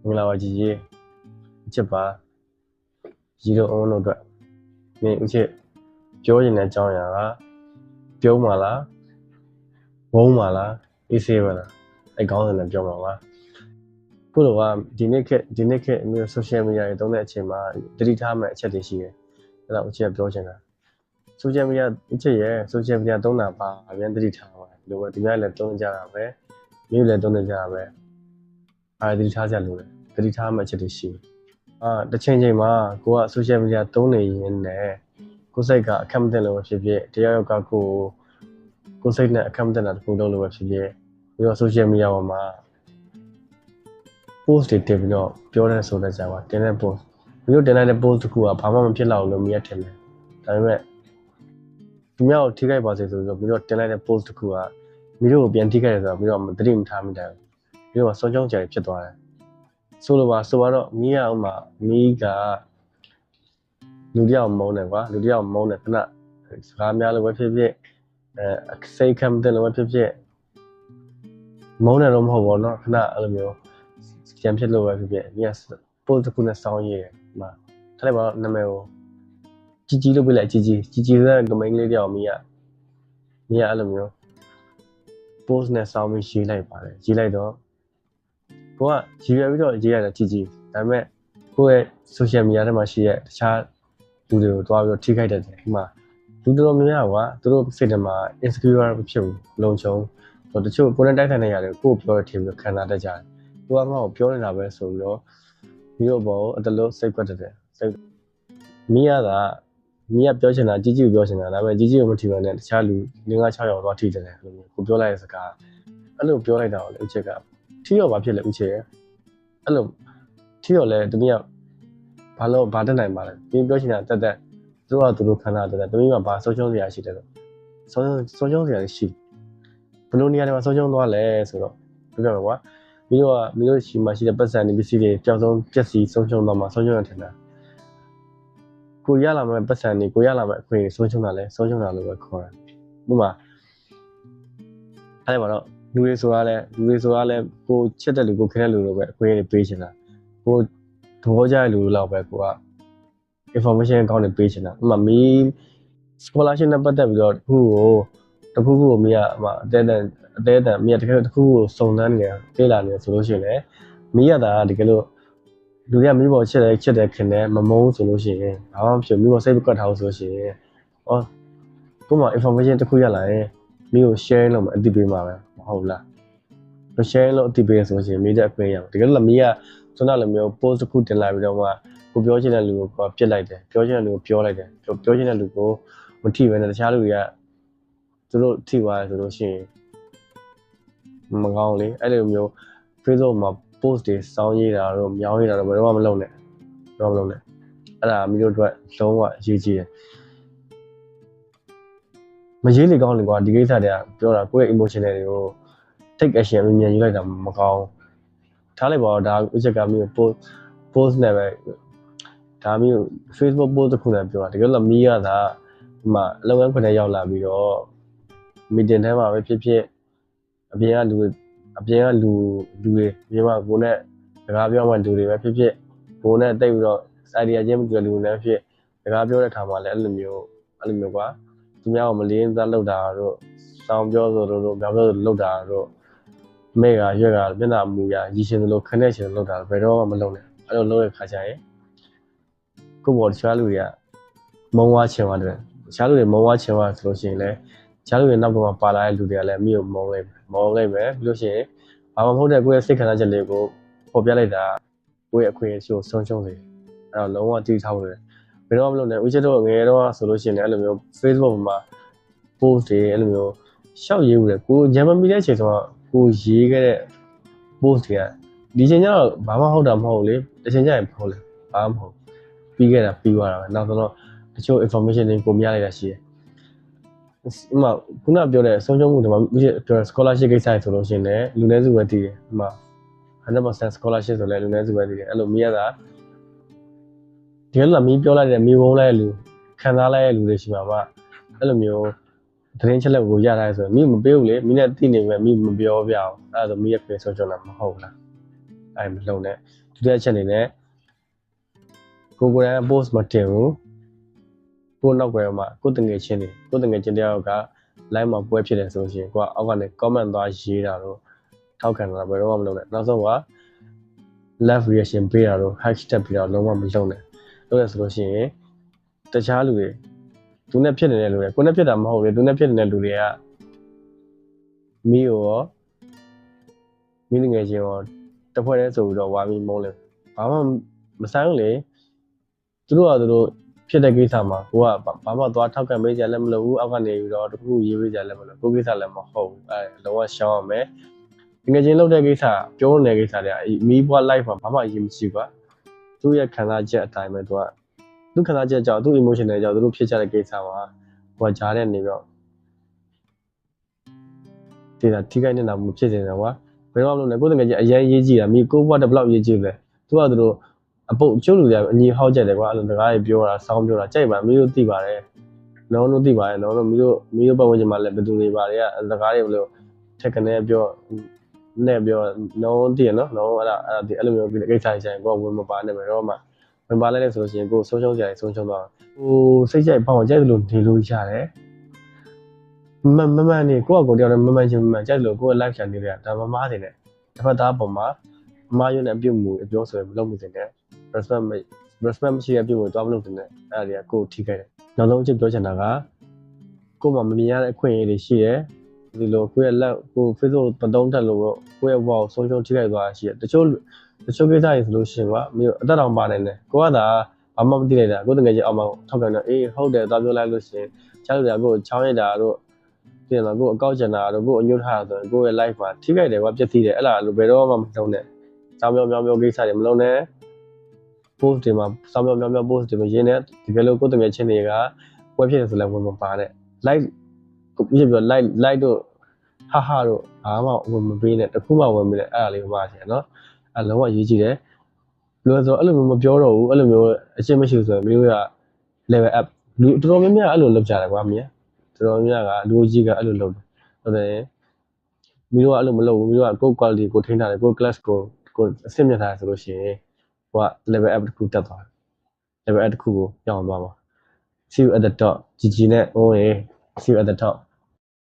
မင်္ဂလာပါကြီးကြီးချစ်ပါကြီးတို့အောင်တို့အတွက်မင်းဦးချစ်ပြောရင်တဲ့အကြောင်းအရာကပြုံးပါလားဝုန်းပါလားအေးဆေးပါလားအဲ့ကောင်းတယ်လည်းပြောမှာပါခုလိုကဒီနေ့ခေတ်အမျိုး social media တွေတုံးတဲ့အချိန်မှာတတိထားမဲ့အချက်တွေရှိတယ်အဲ့တော့ဦးချစ်ကပြောချင်တာ social media ဦးချစ်ရဲ့ social media တုံးတာပါအရင်တတိထားပါဒီလိုပဲဒီများလည်းတုံးကြတာပဲမြို့လည်းတုံးနေကြတာပဲအားတတိထားကြလို့လေတတိထားမဲ့အချက်တွေရှိတယ်တစ်ချိန်မှာကိုက social media တုံးနေရင်လည်းကိုယ်စိတ်ကအခက်မတင်လို့ဖြစ်ဖြစ်တရားရောက်ကကိုယ်စိတ်နဲ့အခက်မတင်တာတခုလုံးလို့ပဲဖြစ်ဖြစ်ပြီးတော့ social media ပေါ်မှာ post တွေတင်ပြီးတော့ပြောတဲ့ဆိုတဲ့ကြပါတင်တဲ့ post မျိုးတင်လိုက်တဲ့ post တခုကဘာမှမဖြစ်တော့လို့မြင်ရထင်တယ်ဒါပေမဲ့သူများကိုထိခိုက်ပါစေဆိုပြီးတော့တင်လိုက်တဲ့ post တခုကမိတို့ကိုပြန်ထိခိုက်ရဆိုတော့ပြီးတော့တတိမထားမိတယ်ပြီးတော့စောကြောင်းကြရဖြစ်သွားတယ်ဆိုတော့မီးရအောင်မှာမီးကလူတယောက်မုန်းတယ်ကွာလူတယောက်မုန်းတယ်ခဏစကားများလို့ပဲဖြစ်ဖြစ်စိတ်ခံမတင်လို့ပဲဖြစ်ဖြစ်မုန်းတယ်တော့မဟုတ်ပါတော့ခဏအဲ့လိုမျိုးကြံဖြစ်လို့ပဲဖြစ်ဖြစ်မီးက post တစ်ခုနဲ့စောင်းရေးတယ်မှာထားလိုက်ပါတော့နာမည်ကိုကြီးလို့ပြလိုက်ကြီးဆိုတဲ့ကမိန်းကလေးတယောက်မီးကအဲ့လိုမျိုး post နဲ့စောင်းပြီးရေးလိုက်ပါတယ်ရေးလိုက်တော့ကိုကရေးရပြီးတော့ရေးရတာကြီးဒါပေမဲ့ကိုယ့်ရဲ့ social media ထဲမှာရှိတဲ့တခြားလူတွေကိုတွားပြီးတော့ထိခိုက်တတ်တယ်ဒီမှာလူတော်တော်များများကသူတို့စိတ်ထဲမှာ insecure မဖြစ်ဘူးလုံခြုံတချို့ကိုယ်နဲ့တိုက်ဆိုင်နေရတယ်ကိုယ်ပြောတဲ့ထင်ပြီးခံစားတတ်ကြတယ်သူကငါ့ကိုပြောနေတာပဲဆိုပြီးတော့ပြီးတော့ဘောအတလို့စိတ်ကွက်တတ်တယ်မီးကပြောချင်တာကြီးပြောချင်တာဒါပေမဲ့ကြီးကိုမထီပါနဲ့တခြားလူ5-6ယောက်သွားထိတယ်အဲ့လိုမျိုးကိုပြောလိုက်တဲ့စကားအဲ့လိုပြောလိုက်တာကိုလေဦးချစ်ကထီရောဘာဖြစ်လဲဦးချစ်ရဲ့အဲ့လိုထီရောလဲတမီးကဘာတက်နိုင်ပါလဲပြင်းပြောချင်တာတက်သူတို့ခံစားတက်တမီးကဘာဆုံးရှုံးစရာရှိတယ်လို့ဆုံးရှုံးစရာရှိဘယ်လိုနေရာတွေမှာဆုံးရှုံးသွားလဲဆိုတော့ပြောပြမယ်ကွာမီးတို့ရှိမှရှိတဲ့ပတ်စံတွေပစ္စည်းတွေကြောက်ဆုံးပျက်စီးဆုံးရှုံးသွားမှာဆုံးရှုံးရထင်တာကိုရလာမဲ့ပတ်စံတွေကိုရလာမဲ့အခွင့်အရေးဆုံးရှုံးတာလဲဆုံးရှုံးတာလို့ပဲခေါ်တာဥပမာအဲ့ပါတော့လူတွေဆိုတာလဲကိုချစ်တဲ့လူကိုခဲတဲ့လူလိုပဲအခွင့်အရေးပေးချင်တာကိုသဘောကျတဲ့လူလောက်ပဲကိုက information ကောင်းနေပေးချင်တာဥပမာမီး scholarship နဲ့ပတ်သက်ပြီးတော့တခုကိုမီးကအသေးအတန်မီးတကယ်တခုကိုစုံစမ်းနေတယ်ပြေးလာနေဆိုလို့ရှိရင်လည်းမီးရတာတကယ်လို့လူတွေကမီးပေါ်ချစ်တယ်ခင်တယ်မမုန်းဆိုလို့ရှိရင်ဘာမှမဖြစ်မီးပေါ်စိတ်ကွက်ထားလို့ဆိုလို့ရှိရင်ကိုမှ information တခုရလာရင်မီးကို share လုပ်မှအသိပေးမှာပဲမဟုတ်လား share လုပ်အသိပေးဆိုလို့ရှိရင်မီးတဲ့အခွင့်ရအောင်တကယ်လို့မီးကစွမ်းလိုမျိုး post တစ်ခုတင်လာပြီးတော့မှကိုပြောချင်တဲ့လူကိုပြစ်လိုက်တယ်ပြောချင်တဲ့လူကိုပြောလိုက်တယ်ပြောချင်တဲ့လူကိုမထိပဲနဲ့တခြားလူတွေကသူတို့ထိသွားတယ်ဆိုလို့ရှိရင်မကောင်းလေအဲ့လိုမျိုး Facebook မှာ post တွေစောင်းရေးတာတော့မြောင်းရေးတာတော့ဘယ်တော့မှမလုပ်နဲ့အဲ့ဒါမျိုးတို့အတွက်လုံးဝအရေးကြီးတယ်မရေးလေကောင်းလေကွာဒီကိစ္စတွေကပြောတာကိုယ့်ရဲ့ emotional တွေကို take action အမြင်ယူလိုက်တာမကောင်းထားလိုက်ပါတော့ဒါဥချက်ကမျိုး post နဲ့ပဲဒါမျိုး Facebook post တစ်ခုနဲ့ပြောတာတကယ်လို့မီးရတာဒီမှာအလုပ်ခွင့်နဲ့ရောက်လာပြီးတော့ meeting ထဲမှာပဲဖြစ်ဖြစ်အပြင်ကလူတွေမြန်မာကိုနဲ့စကားပြောမှလူတွေပဲဖြစ်ဖြစ်ကိုနဲ့တိတ်ပြီးတော့ idea ချင်းမတူတဲ့လူတွေလည်းဖြစ်စကားပြောတဲ့အခါမှာလည်းအဲ့လိုမျိုးကွာသူများကိုမလေးစားလုပ်တာတို့စောင်းပြောဆိုတို့ပြောပြောဆိုလုပ်တာတို့မိကရွက်ကမျက်နှာမူရရည်ရှင်လို့ခနဲ့ရှင်လုပ်တာဘယ်တော့မှမလုပ်နဲ့အဲ့လိုလုပ်ရခါကြရင်ကိုယ့်ဘော်တခြားလူတွေကမုံဝါချင်ပါတယ်တခြားလူတွေမုံဝါချင်ပါဆိုလို့ရှိရင်လည်းတခြားလူတွေနောက်ကမှပါလာတဲ့လူတွေကလည်းမြို့မုံလိုက်မယ်ပြီးလို့ရှိရင်ဘာမှမဟုတ်တဲ့ကိုယ့်ရဲ့စိတ်ခံစားချက်လေးကိုပေါ်ပြလိုက်တာကိုယ့်ရဲ့အခွင့်အရေးကိုဆုံးရှုံးစေအဲ့တော့လုံးဝတည်ထားဖို့ဘယ်တော့မှမလုပ်နဲ့ဦးချစ်တို့ငယ်တော့ဆိုလို့ရှိရင်လည်းအဲ့လိုမျိုး Facebook မှာ post တွေအဲ့လိုမျိုးရှောက်ရေးဦးတယ်ကိုညံမမီတဲ့အချိန်ဆိုတော့ကိုရေးခဲ့တဲ့ post တွေကဒီချိန်ကျတော့ဘာမှဟုတ်တာမဟုတ်လေတစ်ချိန်ကျရင်ဟုတ်လေဘာမှမဟုတ်ပြီးခဲ့တာပြီးသွားတာပဲနောက်တော့တချို့ information တွေကိုမရလိုက်တာရှိတယ်ဥမာခုနပြောတဲ့ဆုံးရှုံးမှုတွေမှာပြော scholarship ကိစ္စဆိုလို့ရှိရင်လည်းလူနည်းစုပဲတည်တယ်ဥမာ 100% scholarship ဆိုလည်းလူနည်းစုပဲတည်တယ်အဲ့လိုမရတာဒီလိုမီးပြောလိုက်တဲ့မီးဝုန်းလိုက်တဲ့လူခံစားလိုက်တဲ့လူတွေရှိမှာပါအဲ့လိုမျိုး သတင်းချက်လက်ကိုရထားဆိုမိမပေးဘူးလေမိနဲ့တိနေမယ်မိမပြောပြအောင်အဲ့ဒါဆိုမိရဲ့ဖေဆုံးချုံတာမဟုတ်လားအဲ့မလုံးနဲ့ဒုတိယချက်အနေနဲ့ကိုယ်တိုင် post မတင်ဘူးကိုနောက်ွယ်မှာကိုတငယ်ချင်းတယောက်က live မှာပွဲဖြစ်တယ်ဆိုရင်ကိုကအောက်ကနေ comment သွားရေးတာတော့ထောက်ခံတာဘယ်တော့မှမလုပ်နဲ့နောက်ဆုံးက live reaction ပေးတာတော့ hashtag ပြီးတော့လုံးဝမလုပ်နဲ့လုပ်ရဆိုလို့ရှိရင်တခြားလူတွေသူနဲ့ဖြစ်နေတဲ့လူတွေကိုနဲ့ဖြစ်တာမဟုတ်လေသူနဲ့ဖြစ်နေတဲ့လူတွေကမိရောမိငယ်ချင်းရောတဖွဲ့တည်းဆိုပြီးတော့ဝါပြီးမုန်းလဲဘာမှမဆိုင်ဘူးလေသူတို့ကသူတို့ဖြစ်တဲ့ကိစ္စမှာကိုကဘာမှသွားထောက်ခံပေးကြလည်းမလုပ်ဘူးအောက်ကနေပြီးတော့တခုရေးပေးကြလည်းမလုပ်ကိုကိစ္စလည်းမဟုတ်ဘူးအဲလုံးဝရှောင်းရမယ်ငယ်ချင်းလုပ်တဲ့ကိစ္စပြောနေတဲ့ကိစ္စတွေကမီးပွား live မှာဘာမှအရေးမရှိဘူးကွာသူ့ရဲ့ခံစားချက်အတိုင်းပဲသူကသူခံစားချက်ကြောင့်သူ emotion တွေကြောင့်သူတို့ဖြစ်ကြတဲ့ကိစ္စမှာကိုကကြားတဲ့နေတော့ဒီကထိခိုက်နေတာမဖြစ်နေတယ်ကွာဘယ်တော့မှမလုပ်နဲ့ကိုယ်တကယ်ကြီးအရင်ရေးကြည့်တာမိကိုဘွားတစ်ဘလောက်ရေးကြည့်လဲသူကသူတို့အပုတ်ကျုပ်လူတွေအညီဟောက်ကြတယ်ကွာအဲ့လိုတကားတွေပြောတာစောင်းပြောတာကြိုက်ပါမီးတို့သိပါတယ်လုံးလုံးသိပါတယ်လုံးလုံးမီးတို့ပတ်ဝန်းကျင်မှာလည်းဘယ်သူတွေပါတွေကတကားတွေဘလို့ထက်ကနေပြောနဲ့ပြောလုံးသိရနော်လုံးအဲ့လိုမျိုးကိစ္စဆိုင်ကိုဝင်မပါနဲ့ပဲတော့မှဝင်ပါလိုက်လဲဆိုလို့ရှိရင်ကိုဆုံးရှုံးကြတယ်ဆုံးရှုံးသွားဟိုစိတ်ကြိုက်ပေါအောင်ကြိုက်တယ်လို့နေလို့ရတယ်မမှန်နေကိုယ့်အကိုတယောက်တည်းမမှန်ချင်းမမှန်ကြိုက်လို့ကိုယ့်ရဲ့ live ချန်နေတယ်ဒါမမားနေတယ်တစ်ဖက်သားပုံမှာအမားရွနဲ့အပြုတ်မှုအပြောဆိုရင်မလုပ်မှုတင်တယ် respect မရှိတဲ့အပြုတ်မှုတော့မလုပ်တင်တယ်အဲ့ဒါတွေကကိုယ်ထိခိုက်တယ်နောက်ဆုံးအချက်ပြောချင်တာကကိုယ်မှမမြင်ရတဲ့အခွင့်အရေးတွေရှိတယ်ဒီလိုကိုယ့်ရဲ့လက်ကို Facebook ပတုံးတက်လို့ကိုယ့်ရဲ့ဘဝကိုဆုံးရှုံးထိခိုက်သွားရှိတယ်တချို့ကိစ္စတွေဆိုလို့ရှိရင်ကွာမျိုးအသက်တောင်ပါနေတယ်ကိုကသာဘာမှမသိလိုက်တာကိုယ်တကယ်ကြီးအောင်မထောက်ခံတော့အေးဟုတ်တယ်သွားပြောလိုက်လို့ရှိရင်ချားလို့ရကိုချောင်းရတာတို့ပြင်တော့ကိုအကောက်ကျန်တာတို့ကိုအညွတ်ထားတာဆိုရင်ကိုယ့်ရဲ့ life မှာထိခိုက်တယ်ကွာပြည့်စည်တယ်အဲ့ဒါလိုဘယ်တော့မှမလုပ်နဲ့စောင်းပြောကိစ္စတွေမလုပ်နဲ့ post တွေမှာစောင်းပြော post တွေမှာရင်းနေတကယ်လို့ကိုယ်တကယ်ချင်းတွေကပွဲဖြစ်နေဆိုလည်းဝင်မပါနဲ့ live ကိုပြည့်ပြော live တို့ဟာတို့ဘာမှဝင်မပေးနဲ့တခုမှဝင်မပေးနဲ့အဲ့ဒါလေးကိုပါချင်နော်အဲ့လုံးဝရေးကြည့်တယ်လို့ဆိုအဲ့လိုမျိုးမပြောတော့ဘူးအဲ့လိုမျိုးအရှင်းမရှိဆိုရင်မျိုးက level up လူတော်တော်များများအဲ့လိုလုပ်ကြတယ်ကွာမြင်တော်တော်များများကလူကြီးကအဲ့လိုလုပ်တယ်ဟုတ်တယ်မျိုးကအဲ့လိုမလုပ်ဘူးမျိုးကကိုယ် quality ကိုထိန်းထားတယ်ကိုယ် class ကိုအဆင့်မြတ်ထားတယ်ဆိုလို့ရှိရင်ဟိုက level up တစ်ခုတက်သွားတယ် level up တစ်ခုကိုရောက်သွားမှာ see you at the top GG နဲ့ oh see you at the top